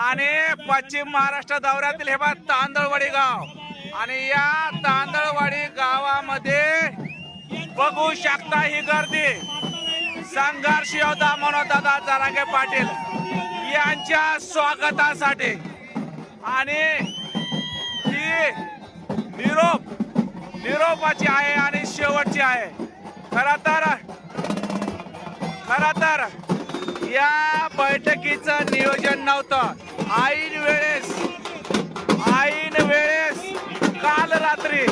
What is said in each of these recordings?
आणि पश्चिम महाराष्ट्र दौऱ्यातील हे बा तांदळवाडी गाव आणि या तांदळवाडी गावामध्ये बघू शकता ही गर्दी संघर्ष योद्धा मनोजदादा जरांगे पाटील यांच्या स्वागतासाठी आणि ही निरोपाची आहे आणि शेवटची आहे। खरं तर या बैठकीचं नियोजन नव्हतं। ऐन वेळेस काल रात्री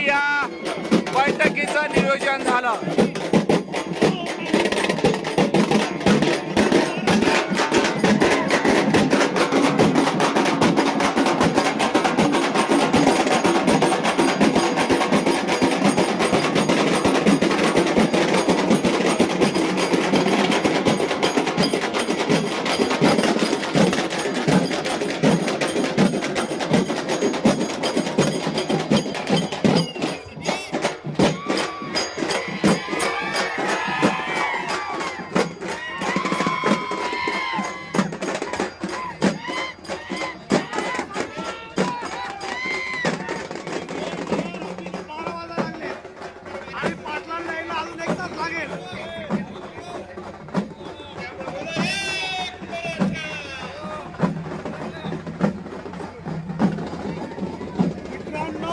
या बैठकीचं नियोजन झालं।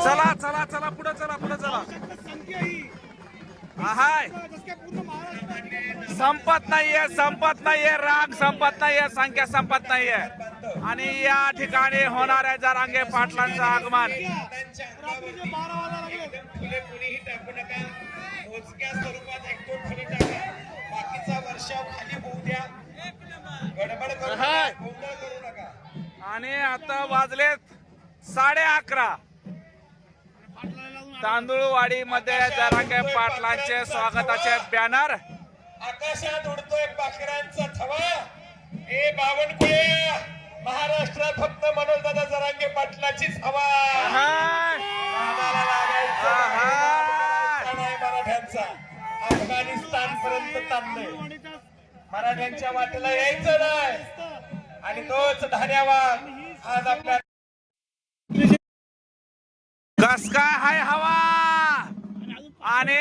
चला चला चला पुढे चला हाय संपत नाहीये राग संपत नाहीये संख्या संपत नाहीये आणि या ठिकाणी होणाऱ्या जरांगे पाटलांचं आगमन आणि आता वाजलेत 11:30 तांदूळवाडी मध्ये जरांगे पाटलांचे स्वागताचे बॅनर आकाशात उडतोय पाखरांचा थवा। हे बावनकुळे महाराष्ट्रात फक्त मनोजदादा जरांगे पाटलाचीच हवा। मराठ्यांचा अफगाणिस्तान पर्यंत तापलंय, मराठ्यांच्या वाटेला यायचं नाही आणि तोच धन्यवाद आज आपल्या कस काय हाय हवा आणि